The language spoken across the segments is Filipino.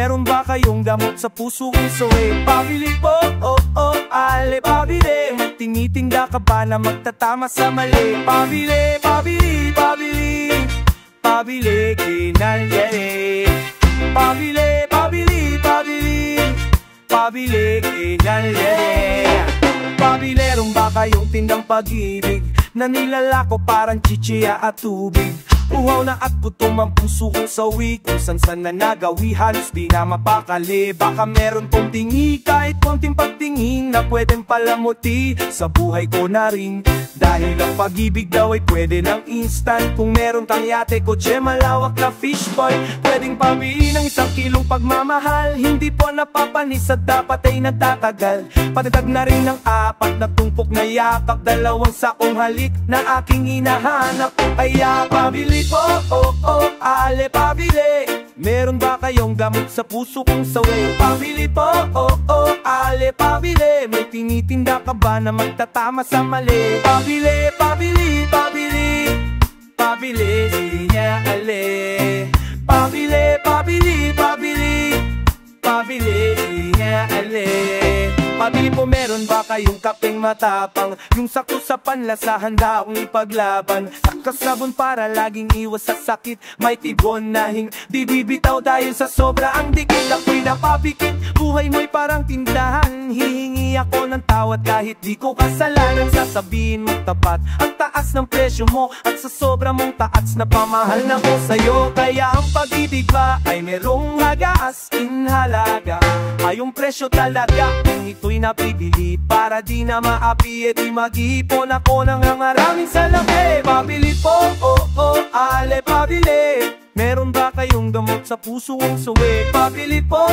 Meron ba kayong gamot sa puso kong suwi? Pabili po, ale pabili. May tinitinda ka ba na magtatama sa mali? Pabili, pabili, pabili, pabili, kinalyari. Pabili, pabili, pabili, pabili, kinalyari. Pabilerong ba kayong tindang pag-ibig na nilalako parang chichiya at tubig? Uhaw na at gutom ang puso kong sawi, kung san-san na nagawi halos di na mapakali. Baka meron pong tingi kahit konting pagtingin na pwedeng palamuti sa buhay ko na rin. Dahil ang pag-ibig daw ay pwede ng instant. Kung meron kang yate, kotse, malawak na fishboy, pwedeng pamili ng 1 kilong pagmamahal. Hindi po napapanis at dapat ay nagtatagal. Patagdag na rin ng 4 na tumpok na yakap, 2 sakong halik na aking hinahanap. Kaya pabili po, ale pabili. Meron ba kayong gamot sa puso kong sawi? Pabili po, ale pabili. May tinitinda ka ba na magtatama sa mali? Pabili, pabili, pabili, pabili, sinya ale. Pabili, pabili, pabili, pabili, sinya ale. Pabili po, meron ba kayong kapeng matapang? Yung sakto sa panlasa, handa akong ipaglaban. Sakasabon para laging iwas sa sakit. May tibon na di bibitaw dahil sa sobra ang dikit. Ako'y napapikit, buhay mo'y parang tindahan. Hihingi ako ng tawad kahit di ko kasalanan. Sasabihin mo tapat ang taas ng presyo mo, at sa sobra mong taas na pamahal na ko sa'yo. Kaya ang pag-ibig ba ay merong hagas in halaga, ay yung presyo talaga. Kung ito'y napibili para di na maapi, di mag-iipon ako ng maraming salaki. Pabili po, ale pabili. Meron ba kayong gamot sa puso kong suwi? Pabili po,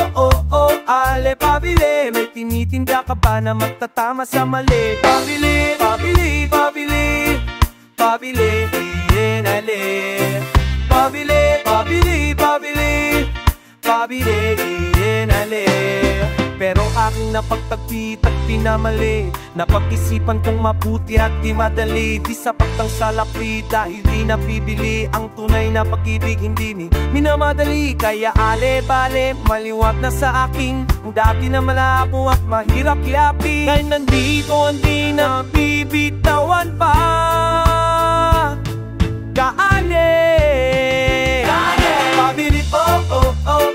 ale pabili. May tinitinda ka ba na magtatama sa mali? Pabili, pabili, pabili, pabili, ale. Pabili, pabili, pabili, pabili, ale. Pero aking napagtagpit at pinamali, napag-isipan kong mabuti at di madali. Di sapat ang salapi dahil di napibili. Ang tunay na pag-ibig hindi minamadali. Kaya ale bale, maliwag na sa akin ang dati na malabo at mahirap yapi. Kaya nandito hindi na bibitawan pa. Kaale, pabili po,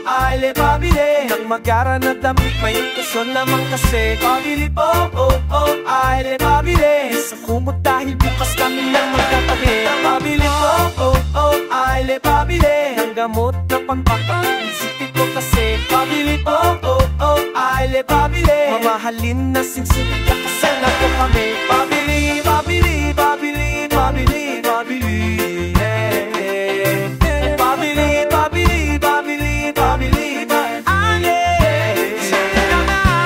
ale pabili. Nang magara na damit, may kusyon naman kasi. Pabili po, ale pabili. Sa kumot dahil bukas kami lang magkatabi. Pabili po, ale pabili. Ang gamot na pagpapalisipin ko kasi. Pabili po, ale pabili. Mamahalin na singsipin ka kasi na ko kami. Pabili, pabili, pabili, pabili, pabili. Pabili, pabili, pabili, pabili, ale.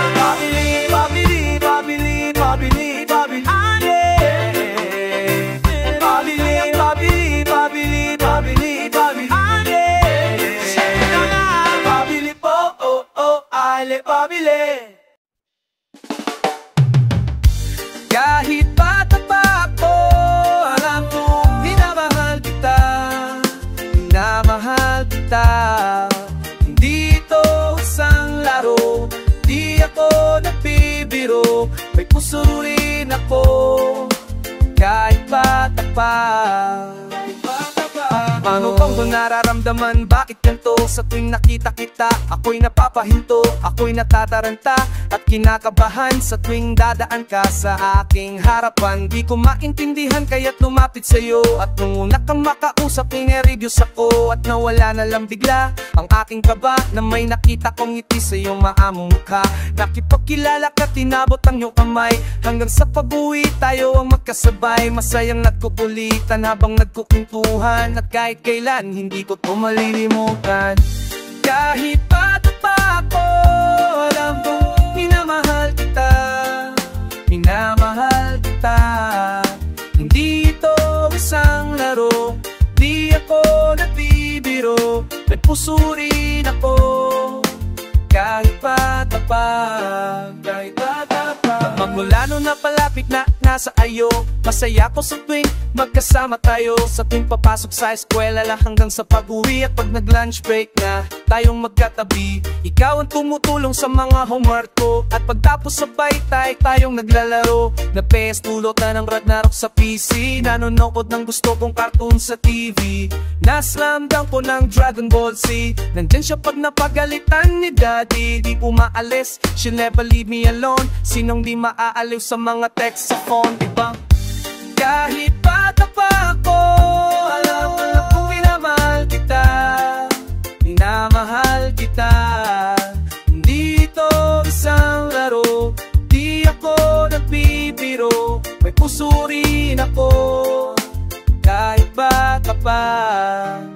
Pabili, pabili, pabili, pabili, pabili, ale. Pabili, pabili, pabili, pabili, pabili, ale. Pabili po, ale pabili. Kahit bata pa ako, alam kong minamahal kita, minamahal kita. Hindi ito isang laro, di ako nagpibiro. May puso rin ako, kahit bata pa. Paano bang doon nararamdaman? Bakit ganito? Sa tuwing nakita kita, ako'y napapahinto, ako'y natataranta at kinakabahan. Sa tuwing dadaan ka sa aking harapan, di ko maintindihan kaya't lumapit sa'yo. At nung una kang makausap, ineredyos ako at nawala na lang bigla ang aking kaba na may nakita kong ngiti sa iyong maamong mukha. Nakipagkilala ka, tinabot ang iyong kamay, hanggang sa pag-uwi tayo ang magkasabay. Masayang nagkukulitan habang nagkukuntuhan, at kahit kailan hindi ko ito malilimutan. Kahit bata pa ako, alam kong minamahal kita, minamahal kita. Hindi ito isang laro, di ako nagbibiro. May puso rin ako, kahit bata pa, kahit bata pa. Mula nung napalapit na nasa ayo, masaya ko sa tuwing magkasama tayo. Sa tuwing papasok sa eskwela lang hanggang sa pag-uwi. At pag nag-lunch break na, tayong magkatabi. Ikaw ang tumutulong sa mga homework ko. At pagtapos sabay tayong naglalaro. Na-PS tulot na ng Ragnarok sa PC. Nanonood ng gusto kong cartoon sa TV. Na-slam dunk ko ng Dragon Ball Z. Nandyan siya pag napagalitan ni Daddy. Di umaalis, she'll never leave me alone. Sinong di maaaliw sa mga text sa phone, diba? Kahit bata pa ako, alam mo na kung minamahal kita. Minamahal kita. Hindi ito isang laro, di ako nagbibiro. May puso rin ako, kahit bata pa.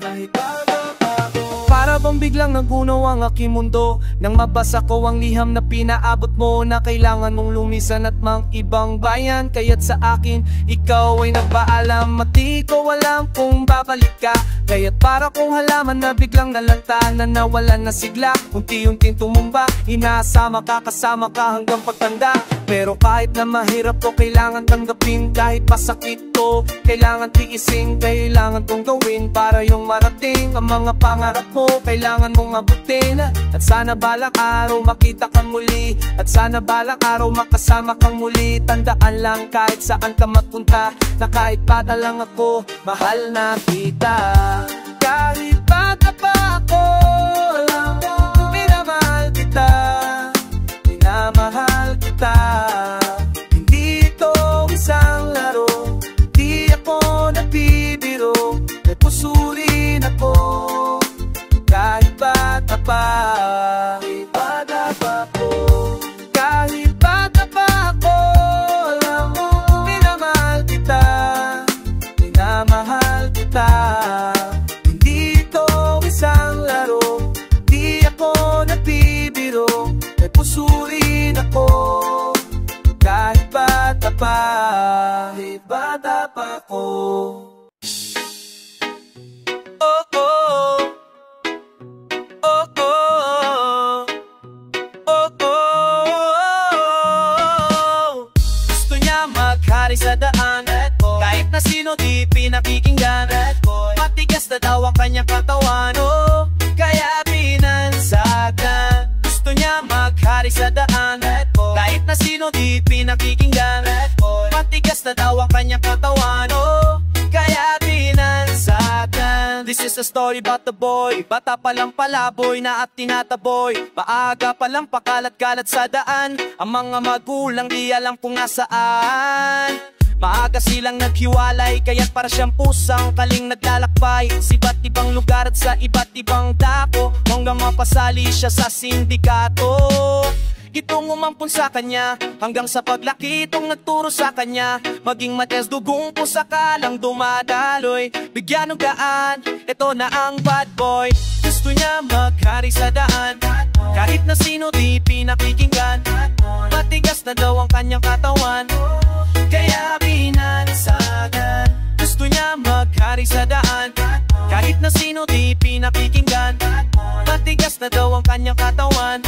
Kahit bata pa ako. Para bang biglang nagunaw ang aking mundo nang mabasa ko ang liham na pinaabot mo, na kailangan mong lumisan at mang ibang bayan. Kaya't sa akin, ikaw ay nagpaalam, at di ko alam kung babalik ka. Kaya't para kong halaman na biglang nalanta, na nawalan na sigla, unti-unting tumumba. Inasama ka, kasama ka hanggang pagtanda. Pero kahit na mahirap to, kailangan tanggapin. Kahit pasakit to, kailangan tiisin. Kailangan kong gawin para yung marating. Ang mga pangarap mo, kailangan mong abutin. At sana balak araw makita kang muli. At sana balak araw makasama kang muli. Tandaan lang kahit saan ka magpunta, na kahit bata lang ako, mahal na kita. Kahit bata pa ako, alam mo, minamahal kita. Minamahal kita. Hindi ito isang laro, di ako nagbibiro. May puso rin ako, kahit bata pa. Kahit bata pa ako. Kahit bata pa ako, alam mo, minamahal kita. Minamahal kita. Hindi ito isang laro, di ako nagbibiro. May puso rin ako, kahit bata pa. Kahit bata pa ako. Oh, oh. Oh, oh. Oh, oh. Gusto niya maghari sa daan, kahit na sino di pinakikinggan. Matigas na daw ang kanyang katawan, oh, kaya pinansagan. Gusto niya maghari sa daan, kahit na sino di pinakikinggan. Matigas na daw ang kanyang katawan, oh, kaya pinansagan. This is a story about the boy. Bata pa lang palaboy na at tinataboy. Maaga pa lang pakalat-kalat sa daan. Ang mga magulang di alam kung nasaan. Maaga silang naghiwalay, kaya't para siyang pusang kaling naglalakbay sa iba't ibang lugar at sa iba't ibang dako, hanggang mapasali siya sa sindikato. Itong umampun sa kanya, hanggang sa paglaki itong nagturo sa kanya. Maging matigas dugong po sakalang dumadaloy. Bigyan ng gaan, ito na ang bad boy. Gusto niya maghari sa daan, kahit na sino di pinakikinggan. Matigas na daw ang kanyang katawan, kaya pinansagan. Gusto niya maghari sa daan, kahit na sino di pinakikinggan. Matigas na daw ang kanyang katawan,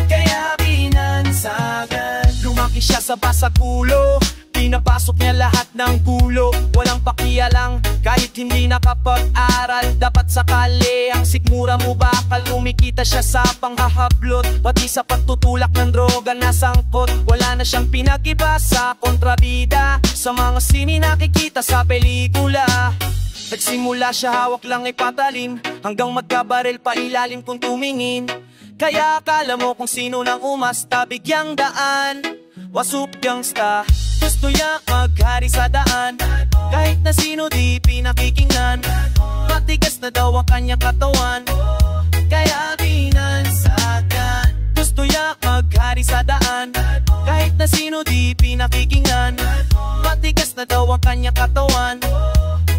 kaya pinansagan. Lumaki siya sa basagulo, pinapasok niya lahat ng gulo. Walang pakialang kahit hindi nakapag-aral. Dapat sakali ang sikmura mo, bakal lumikita siya sa panghahablot. Pati sa pagtutulak ng droga nasangkot. Wala na siyang pinag-iba sa kontrabida, sa mga sini nakikita sa pelikula. Nagsimula siya hawak lang ay patalin, hanggang magkabaril pa ilalim kung tumingin. Kaya akala mo kung sino nang umasta, bigyang daan, wasup gangsta. Gusto niya maghari sa daan, kahit na sino di pinakikinggan. Matigas na daw ang kanyang katawan, kaya pinansagan. Gusto niya maghari sa daan, kahit na sino di pinakikinggan. Matigas na daw ang kanyang katawan,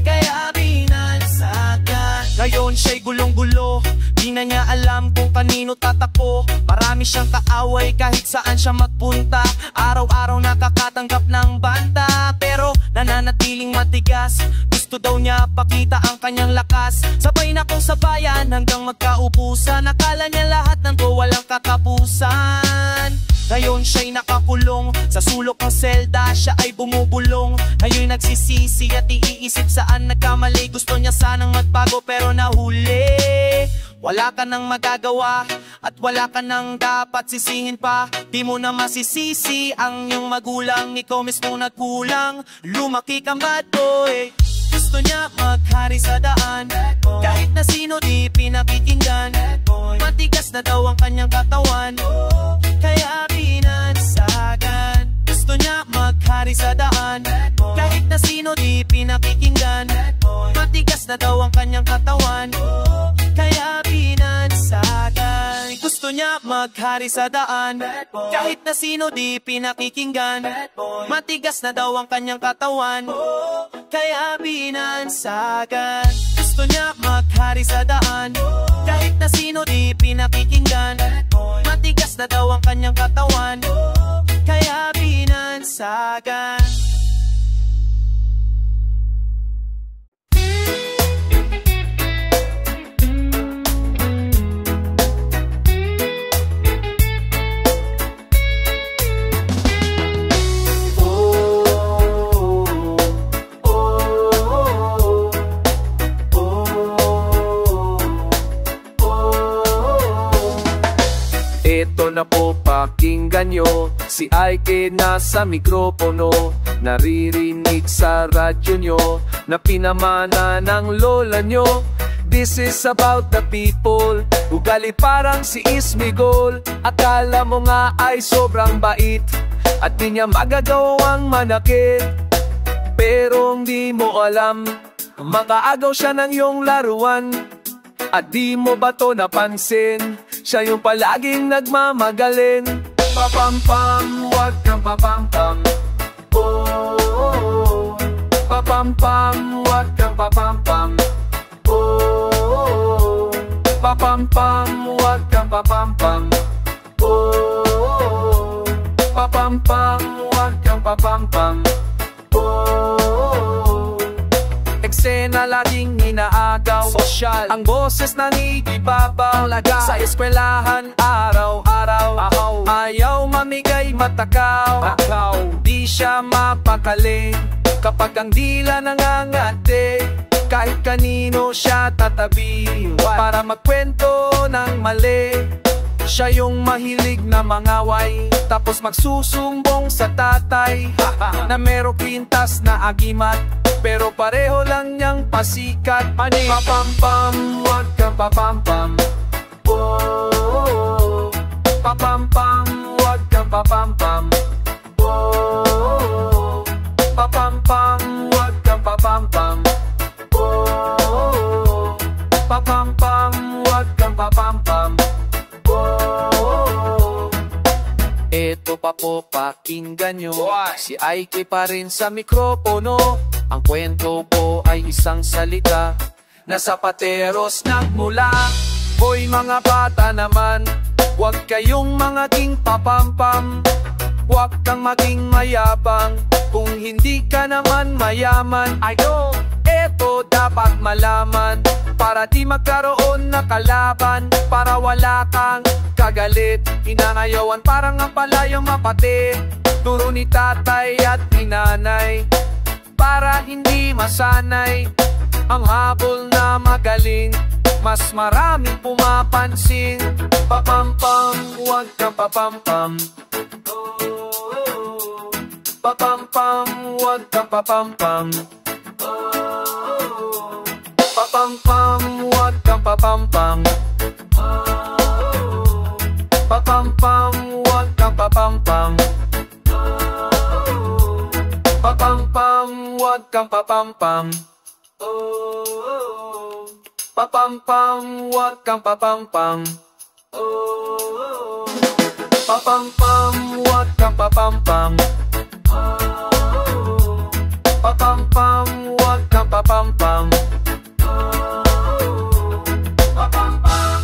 kaya pinansagan. Ngayon siya'y gulong-gulo, di na niya alam kung kanino tatakbo. Marami siyang kaaway kahit saan siya magpunta. Araw-araw nakakatanggap ng banta, pero nananatiling matigas. Gusto daw niya pakita ang kanyang lakas. Sabay na kong sabayan hanggang magkaubusan. Akala niya lahat ng to walang katapusan. Ngayon siya'y nakakulong sa sulok ng selda, siya ay bumubulong. Ngayon nagsisisi at iisip saan nagkamali. Gusto niya sanang magbago pero nahuli. Wala ka nang magagawa at wala ka nang dapat sisihin pa. Di mo na masisisi ang iyong magulang, ikaw mismo nagkulang. Lumaki kang bad boy. Gusto niya maghari sa daan, kahit na sino di pinakikinggan. Matigas na daw ang kanyang katawan, kaya binansagan. Gusto niya maghari sa daan, kahit na sino di pinakikinggan. Matigas na daw ang kanyang katawan, kaya binansagan. Gusto niya maghari sa daan, kahit na sino di pinakikinggan. Matigas na daw ang kanyang katawan, kaya binansagan. Gusto niya maghari sa daan, kahit na sino di pinakikinggan. Matigas na daw ang kanyang katawan, kaya binansagan. Ito na po, pakinggan nyo, si Ike nasa mikropono. Naririnig sa radyo nyo na pinamana ng lola nyo. This is about the people, ugali parang si Ismigol. Akala mo nga ay sobrang bait at di niya magagawang manakit. Pero hindi mo alam, makaagaw siya ng iyong laruan. At di mo ba to napansin, siya yung palaging nagmamagalin. Papampam, wag kang papampam. Oh, oh, oh. Papampam, wag kang papampam. Oh, oh, oh. Papampam, wag kang papampam. Oh, oh, oh. Papampam, wag kang papampam. Oh, oh, oh. Eksena laging inaagaw, sosyal ang boses na ngigibabaw. Sa eskwelahan araw-araw, ayaw mamigay matakaw. Di siya mapakali kapag ang dila nangangati. Kahit kanino siya tatabi para magkwento ng mali. Siya yung mahilig na mangaway, tapos magsusumbong sa tatay na merong kwintas na agimat, pero pareho lang niyang pasikat. Papampam, wag kang papampam. Oh, oh, oh. Papampam, wag kang papampam. Oh, oh, oh. Papampam, wag kang papampam. Oh, oh, oh. Papampam, wag kang papampam. Ito pa po, pakinggan nyo, si Ike pa rin sa mikropono. Ang kwento po ay isang salita na sa pateros nagmula. Hoy mga bata naman, huwag kayong maging papampam. Huwag kang maging mayabang kung hindi ka naman mayaman. Ayo, eto dapat malaman, para di magkaroon na kalaban, para wala kang kagalit. Inangayawan parang ang palayong mapatid, turo ni tatay at ni nanay, para hindi masanay ang habol na magaling. Mas maraming pumapansin. Papampam, huwag kang papampam. Oh, papampam, huwag kang papampam. Oh, papampam, huwag kang papampam. Oh, papampam, huwag kang papampam. Oh, papampam, huwag kang papampam. Oh, papampam, huwag kang papampam. Oh, papampam, huwag kang papampam. Oh, papampam, huwag kang papampam. Oh, papampam.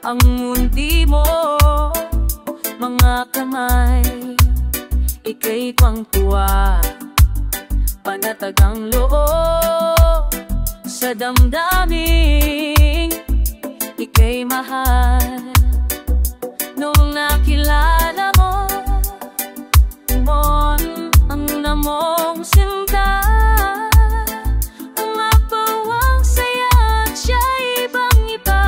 ang mundi mo. Mga kamay, ika'y kwangtuwa, panatag ang loob sa damdaming ika'y mahal. Nung nakilala mo, ang namong sinta, umapawang saya at siya'y ibang iba.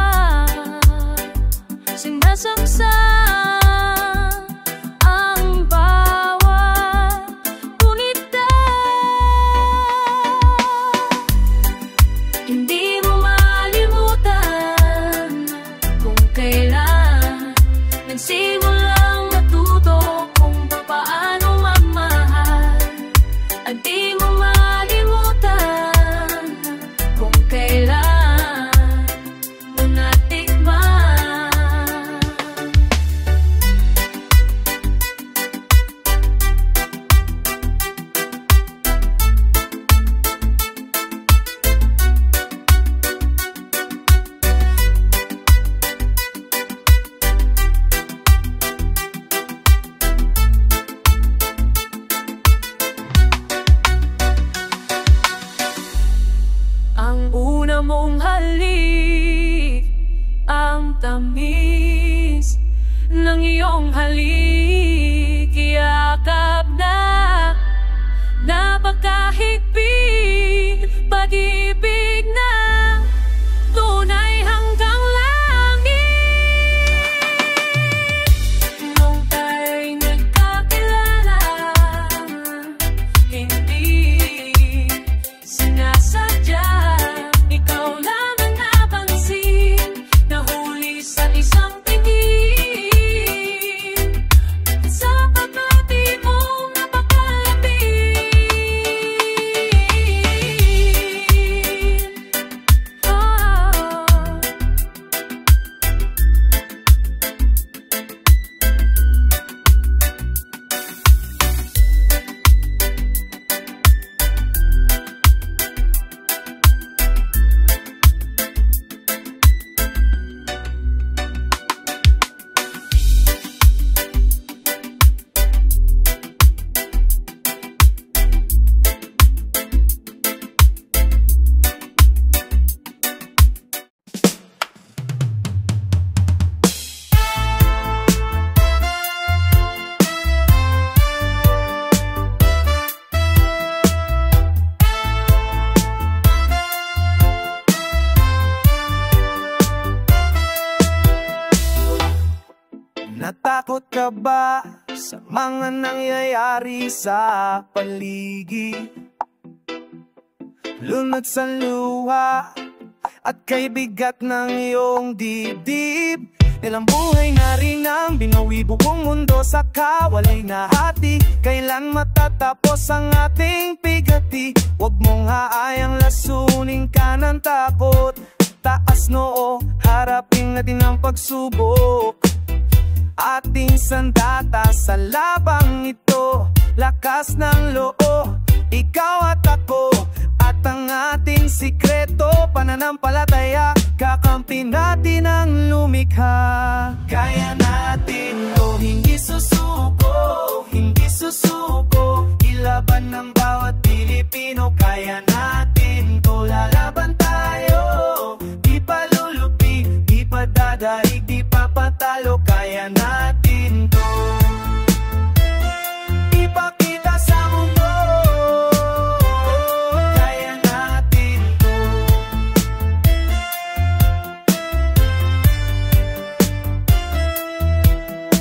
Sinasaksa ang bawat punita. Hindi mo malimutan kung kailan nagsimulang natuto kung paano magmahal. At di mo malimutan kung kailan mo natikman. Ang una mong halik, ang tamis ng iyong halik, yakap na napakahigpit, pag-ibig na tunay hanggang langit. Nung tayo'y nagkakilala, hindi sinasadya, ikaw lang ang napansin, nahuli sa isang tingin, sa pagkati mong napakalapit. Natakot ka ba sa mga nangyayari sa paligid? Lunod sa luha at kay bigat ng iyong dibdib. Ilang buhay na rin ang binawi, buong mundo sa kawalay na hati. Kailan matatapos ang ating pigati? Huwag mong haayang lasunin ka ng takot. Taas noo, harapin natin ang pagsubok. Ating sandata sa labang ito, lakas ng loob, ikaw at ako. At ang ating sikreto, pananampalataya, kakampi natin ang lumikha. Kaya natin to, hindi susuko, hindi susuko. Ilaban ng bawat Pilipino, kaya natin to, lalaban tayo. Di palulupi, di padadaig, di papatalo. Kaya natin to, ipakita sa mundo. Kaya natin to.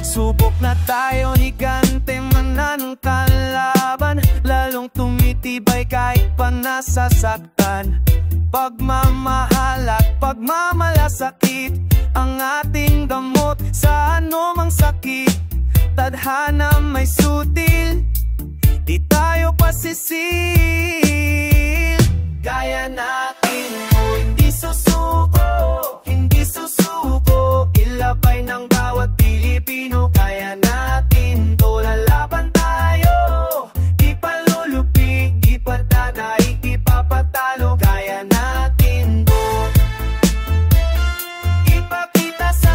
Subok na tayo, higante man ang kalaban, lalong tumitibay kahit pa nasasaktan. Pagmamahal at pagmamalasakit ang ating gamot sa anumang sakit. Tadhana may sutil, di tayo pasisil. Kaya natin mo, hindi susuko, hindi susuko. Ilabay ng bawat Pilipino, kaya natin to, lalaban tayo. Di palulupi, di patadaig, di papatalo. Kaya natin to, ipakita sa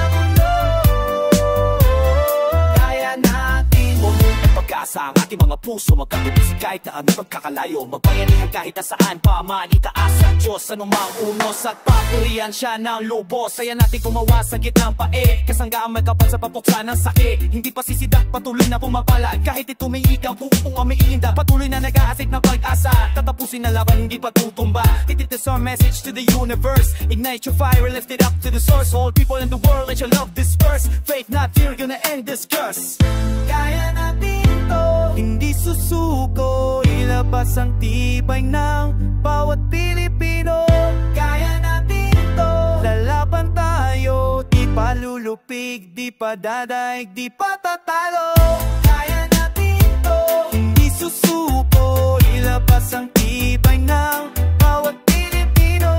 Basta ang ating mga puso magkatubos kahit na ano pagkakalayo. Magbayanihan kahit na saan pa man itaas ang Diyos. Anumang unos at papurihan siya ng lubos. Saya natin kumawa sa gitnang pae, kasanggaan may kapal sa papuksa ng sakit. Hindi pa sisidak, patuloy na pumapalag. Kahit ito may ikaw, buong umiinda. Patuloy na nag-aasik ng pag-asa. Tatapusin na laban, hindi pa tutumba. It is our message to the universe. Ignite your fire, lift it up to the source. All people in the world, let your love disperse. Faith not fear, gonna end this curse. Kaya natin to, hindi susuko. Ilabas ang tibay ng bawat Pilipino. Kaya natin to, lalaban tayo. Di pa lulupig, di pa dadaig, di pa tatalo. Kaya natin to, hindi susuko. Ilabas ang tibay ng bawat Pilipino.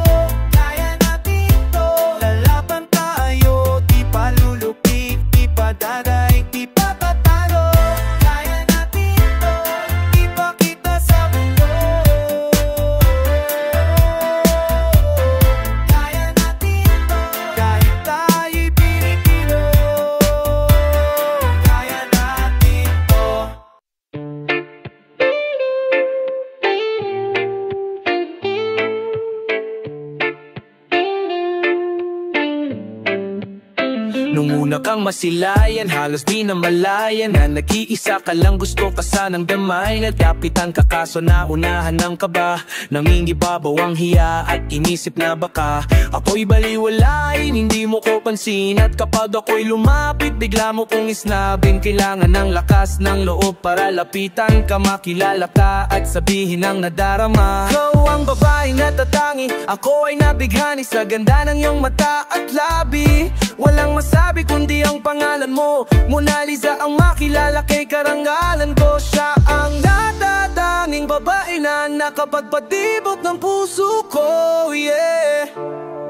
Kaya natin to, lalaban tayo. Di pa lulupig, di pa dadaig, di pa tatalo. Kaya natin to, ipakita sa mundo. Kaya natin to, kahit tayo'y Pilipino. Kaya natin to. Nung una kang masilayan, halos di na malayan na nag-iisa ka lang, gusto ka sanang damay. Nagkapitan ka kaso naunahan ng kaba. Nangingibabaw ang hiya at inisip na baka ako'y baliwalain, hindi mo ko pansin. At kapag ako'y lumapit, bigla mo kong isnabing kailangan ng lakas ng loob para lapitan ka, makilala ka at sabihin ang nadarama. Ikaw ang babaeng natatangi, ako ay nabighani sa ganda ng iyong mata at labi. Walang masabi kundi ang pangalan mo, Mona Lisa ang makilala kay karangalan ko. Siya ang natatanging babae na nakapagpatibok ng puso ko, yeah.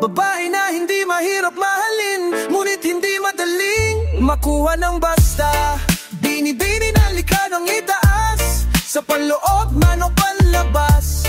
Babae na hindi mahirap mahalin, ngunit hindi madaling makuha ng basta. Bini-bini na likha ng itaas, sa panloob man o panlabas.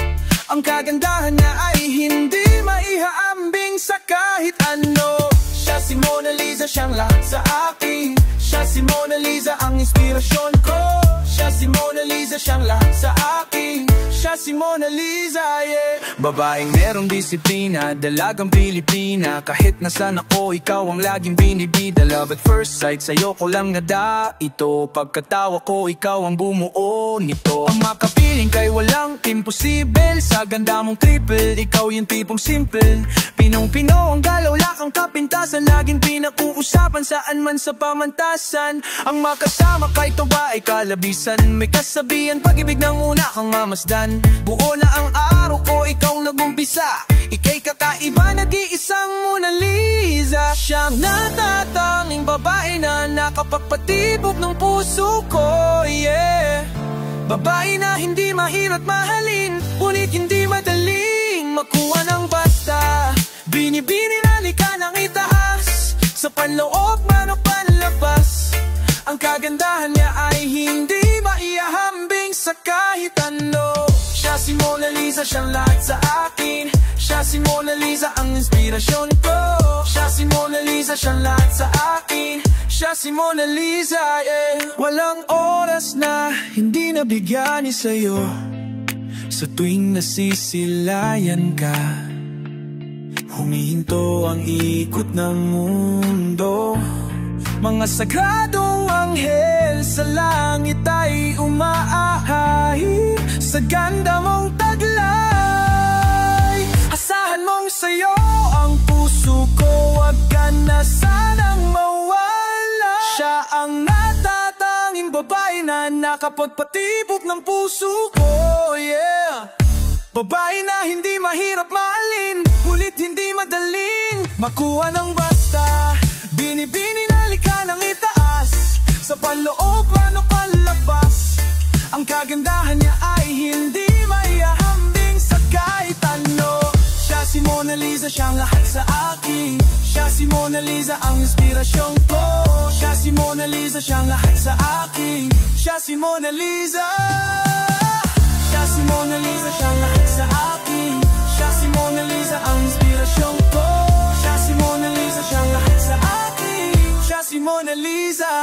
Ang kagandahan niya ay hindi maihaambing sa kahit ano. Siya si Mona Lisa, siyang lahat sa akin. Siya si Mona Lisa, ang inspirasyon ko. Siya si Mona Lisa, siyang lahat sa akin. Siya si Mona Lisa, yeah. Babaeng merong disiplina, dalagang Pilipina. Kahit nasan ako, ikaw ang laging binibida. Love at first sight, sa'yo ko lang nada ito. Pagkatawa ko, ikaw ang bumuo nito. Ang makapiling kay walang imposible. Sa ganda mong triple, ikaw yung tipong simple. Pinong-pino ang galaw, lakang kapintasan. Laging pinag-uusapan saan man sa pamantasan. Ang makasama kay tuwa ay kalabisan. May kasabihan, pag-ibig ng una kang mamasdan. Buo na ang araw ko, ikaw nag-umpisa. Ika'y kakaiba, nag-iisang Mona Lisa. Siyang natatanging babae na nakapagpatibok ng puso ko, yeah. Babae na hindi mahirap mahalin, ngunit hindi madaling makuha ng basta. Bini-bini na likha ng itaas, sa panloob man o panlabas. Ang kagandahan niya ay hindi maihahambing sa kahit ano. Siya si Mona Lisa, siyang lahat sa akin. Siya si Mona Lisa, ang inspirasyon ko. Siya si Mona Lisa, siyang lahat sa akin. Siya si Mona Lisa, yeah. Walang oras na hindi nabigyan ni sa'yo. Sa tuwing nasisilayan ka, humihinto ang ikot ng mundo. Mga sagradong anghel sa langit ay umaahay sa ganda mong taglay. Asahan mong sa'yo ang puso ko, wag ka na sanang mawala. Siya ang natatanging babae na nakapagpatibok ng puso ko, yeah. Babae na hindi mahirap mahalin, ngunit hindi madaling makuha ng basta. Bini-bini na likha ng itaas, sa panloob man o panlabas. Ang kagandahan niya ay hindi maihahambing sa kahit ano. Siya si Mona Lisa, siyang lahat sa akin. Siya si Mona Lisa, ang inspirasyon ko. Siya si Mona Lisa, siyang lahat sa akin. Siya si Mona Lisa. Siya si Mona Lisa, siyang lahat sa akin. Siya si Mona Lisa, ang inspirasyon ko. Siya si Mona Lisa, siyang lahat sa akin. Siya si Mona Lisa.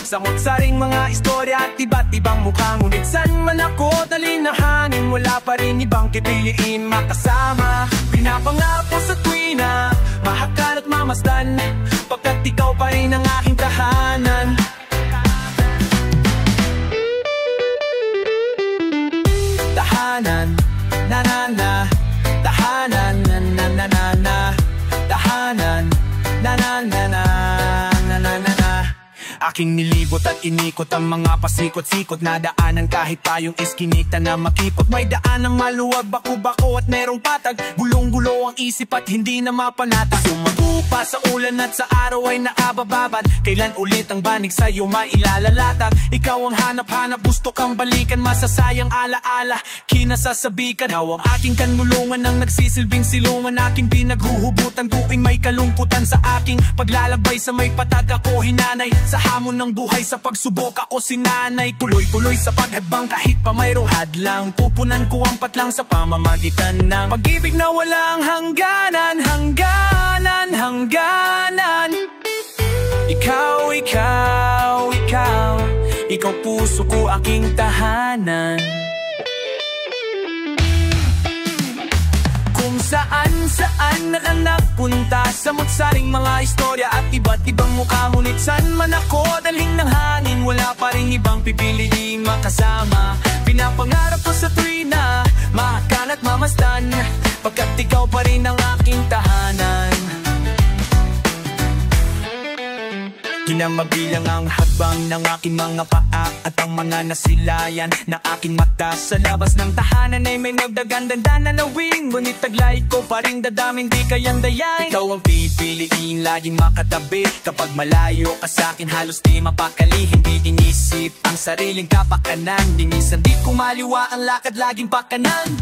Samot-saring mga istorya at iba't ibang mukha. Ngunit saan man ako dalhin ng hangin, wala pa rin ibang pipiliin makasama. Pinapangako sa tuwina, mahakal at mamasdan, pagkat ikaw pa rin ang aking tahanan. Tahanan, na na na. Tahanan, na na na na na. Tahanan, na na na na na na na na. Aking nilibot at inikot ang mga pasikot-sikot na daanan, kahit tayong iskinita na makipot. May daanang maluwag, bako-bako at merong patag, gulong-gulo ang isip at hindi na mapanatag. Sumago pa sa ulan at sa araw ay naabababad, kailan ulit ang banig sa'yo mailalalatag? Ikaw ang hanap-hanap, gusto kang balikan, masasayang alaala, kinasasabi ka daw. Ang aking kanlungan ang nagsisilbing silungan, aking pinaghuhubutan tuwing may kalungkutan. Sa aking paglalabay sa may patag ako hinanay, sa hamon ng buhay sa pagsubok ako sinanay. Tuloy-tuloy sa paghadbang kahit pa mayroong hadlang, pupunan ko ang patlang sa pamamagitan ng pag-ibig na walang hangganan, hangganan, hangganan. Ikaw, ikaw, ikaw, ikaw puso ko, aking tahanan. Kung saan na lang napunta, samot-saring mga istorya at iba't ibang mukha. Ngunit saan man ako dalhin ng hangin, wala pa rin ibang pipiliin makasama. Pinapangarap ko sa tuwina, mahakal at mamasdan, pagkat ikaw pa rin ang aking tahanan. Kinamabilang ang hakbang ng aking mga paa at ang mga nasilayan na aking mata. Sa labas ng tahanan ay may nagdagandandan na nawing, ngunit taglay ko pa rin dadamin, di kayang dayain. Ikaw ang pipiliin, laging makatabi, kapag malayo ka sa'kin halos di mapakali. Hindi inisip ang sariling kapakanan, dinisan di kumaliwa ang lakad, laging pakanan.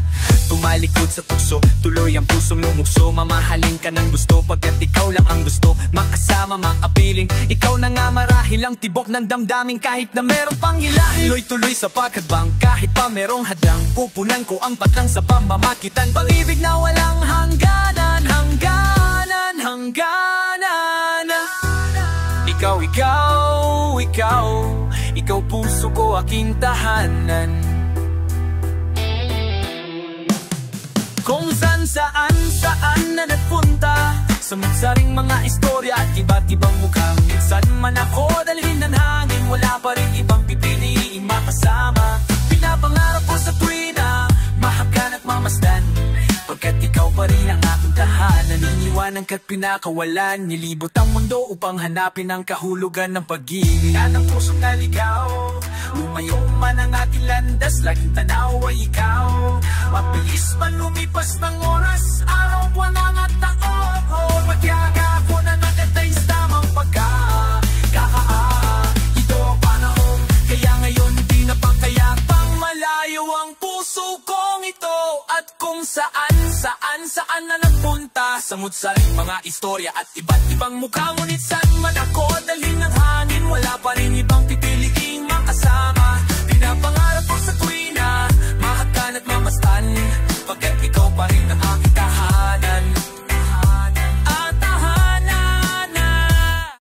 Tumalikod sa tukso, tuloy ang pusong lumukso, mamahalin ka ng gusto, pagkat ikaw lang ang gusto makasama, makapiling. Ikaw na nga marahil ang tibok ng damdamin, kahit na merong pang hilahin. Tuloy-tuloy sa pagkadbang, kahit pa merong hadlang, pupunan ko ang patlang sa pamamagitan. Pag-ibig na walang hangganan, hangganan, hangganan. Ikaw, ikaw, ikaw, ikaw puso ko, aking tahanan. Kung saan na nagpunta, samot-saring mga istorya at iba't ibang mukha. Minsan man ako dalhin ng hangin, wala pa rin ibang pipiliin makasama. Pinapangarap ko sa tuwina, mahakal at mamasdan, pagkat ikaw pa rin ang aking tahanan. Iniwanan ka't pinakawalan, nilibot ang mundo upang hanapin ang kahulugan ng pag-ibig. Yan ang pusong naligaw, lumayo man ang ating landas, laging tanaw ay ikaw. Mabilis man lumipas ng oras, araw, buwan at taon, magyaga ako na nagatays tamang ito ang panahon, kaya ngayon di na pang malayo ang puso kong ito. At kung saan na nagpunta, samut-saring mga istorya at iba't ibang mukha. Ngunit saan man ako dalhin ng hangin,